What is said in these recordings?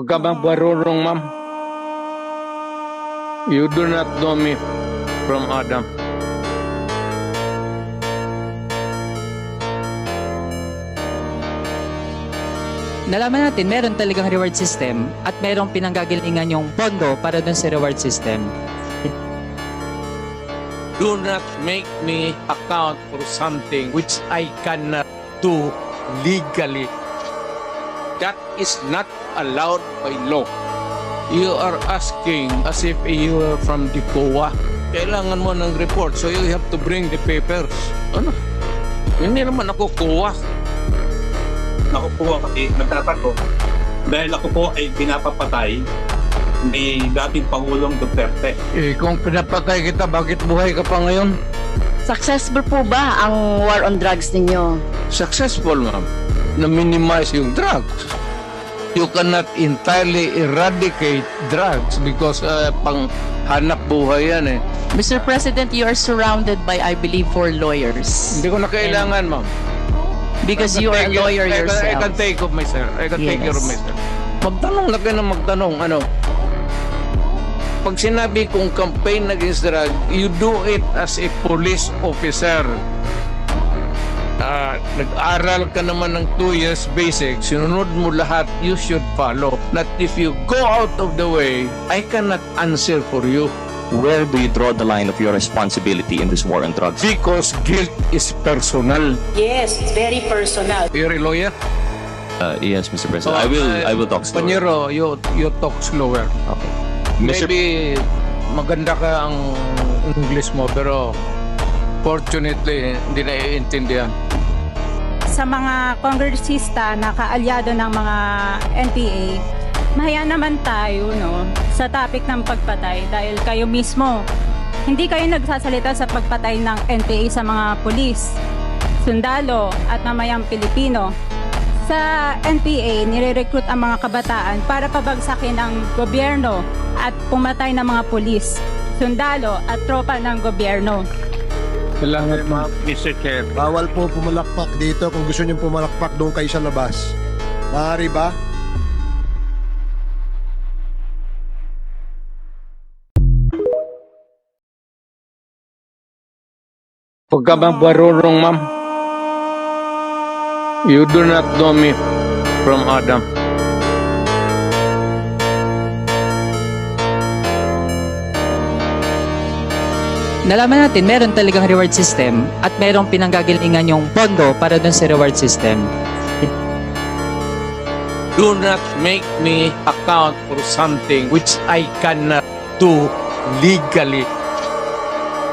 Huwag ka bang barurong, ma'am? You do not know me from Adam. Nalaman natin meron talagang reward system at merong pinanggagalingan yung pondo para dun sa reward system. Do not make me account for something which I cannot do legally. That is not allowed by law. You are asking as if you are from the COA. Kailangan mo ng report, so you have to bring the papers. Ano? Hindi naman ako COA. Ako po kasi nagtatanong dahil ako po ay pinapapatay ni dating Pangulong Duterte. Eh, kung pinapatay kita, bakit buhay ka pa ngayon? Successful po ba ang war on drugs ninyo? Successful, ma'am. Na-minimize yung drugs. You cannot entirely eradicate drugs because pang hanap buhay yan eh. Mr. President, you are surrounded by, I believe, 4 lawyers. Hindi ko na kailangan, ma'am. Because you are a lawyer I yourself. can take of myself. I can take care of Yes. myself. Magtanong na kayo na magtanong. Ano? Pag sinabi kong campaign against drug, you do it as a police officer. Nag-aral ka naman ng 2 years basic, sinunod mo lahat, you should follow. Not if you go out of the way, I cannot answer for you. Where do you draw the line of your responsibility in this war on drugs? Because guilt is personal. Yes, it's very personal. You're a lawyer? Yes, Mr. President. I will talk slower. Panyero, you talk slower. Okay. Mr. Maybe maganda ka ang English mo, pero fortunately, hindi naiintindihan. Sa mga kongresista na kaalyado ng mga NPA, mahaya naman tayo sa topic ng pagpatay dahil kayo mismo, hindi kayo nagsasalita sa pagpatay ng NPA sa mga pulis, sundalo at mamayang Pilipino. Sa NPA, nire-recruit ang mga kabataan para pabagsakin ang gobyerno at pumatay ng mga pulis, sundalo at tropa ng gobyerno. Salamat, ma'am. Mr. Chair. Bawal po pumalakpak dito. Kung gusto niyo pumalakpak, doon kayo sa labas. Maaari ba? Huwag ka bang barurong, ma'am? You do not know me from Adam. Nalaman natin meron talagang reward system at merong pinanggagalingan yung pondo para dun sa reward system. Do not make me account for something which I cannot do legally.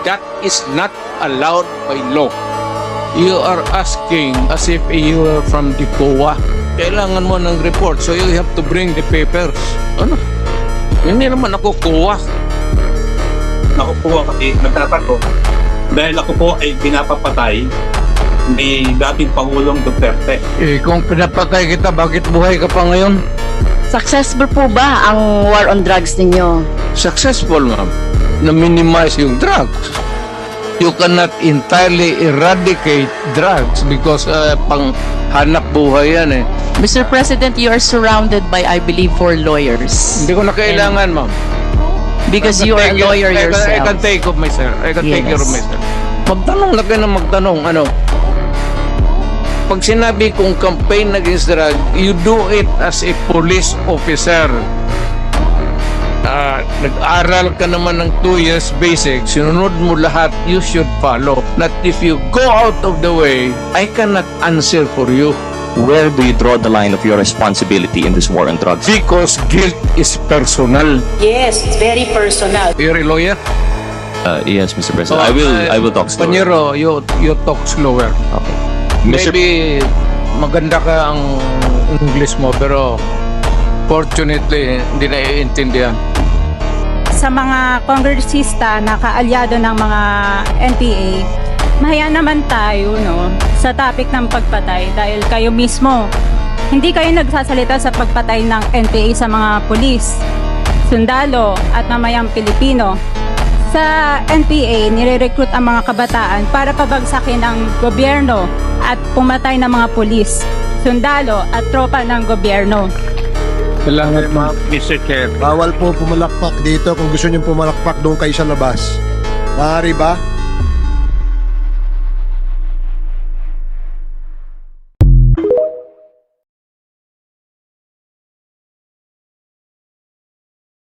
That is not allowed by law. You are asking as if you are from the COA. Kailangan mo ng report, so you have to bring the papers. Ano? Hindi naman ako COA. Ako po kasi nagtatanong dahil ako po ay pinapapatay ni dating Pangulong Duterte. Eh, kung pinapatay kita, bakit buhay ka pa ngayon? Successful po ba ang war on drugs ninyo? Successful, ma'am. Na-minimize yung drugs. You cannot entirely eradicate drugs because pang hanap buhay yan eh. Mr. President, you are surrounded by, I believe, 4 lawyers. Hindi ko na kailangan, ma'am. Because you are a lawyer I yourself. can take of myself. I can take care of Yes. myself. Magtanong na kayo na magtanong. Ano? Pag sinabi kong campaign against drug, you do it as a police officer. Nag-aral ka naman ng 2 years basic, sinunod mo lahat, you should follow. Not if you go out of the way, I cannot answer for you. Where do you draw the line of your responsibility in this war on drugs? Because guilt is personal. Yes, it's very personal. You're a lawyer? Yes, Mr. President. I will talk slower. Panyero, you talk slower. Okay. Mr. Maybe maganda ka ang English mo, pero fortunately, hindi naiintindihan. Sa mga kongresista na kaalyado ng mga NPA, mahaya naman tayo sa topic ng pagpatay dahil kayo mismo, hindi kayo nagsasalita sa pagpatay ng NPA sa mga pulis, sundalo at mamayang Pilipino. Sa NPA, nire-recruit ang mga kabataan para pabagsakin ang gobyerno at pumatay ng mga pulis, sundalo at tropa ng gobyerno. Salamat, Mr. Chair. Bawal po pumalakpak dito. Kung gusto niyo pumalakpak doon kayo sa labas. Maaari ba?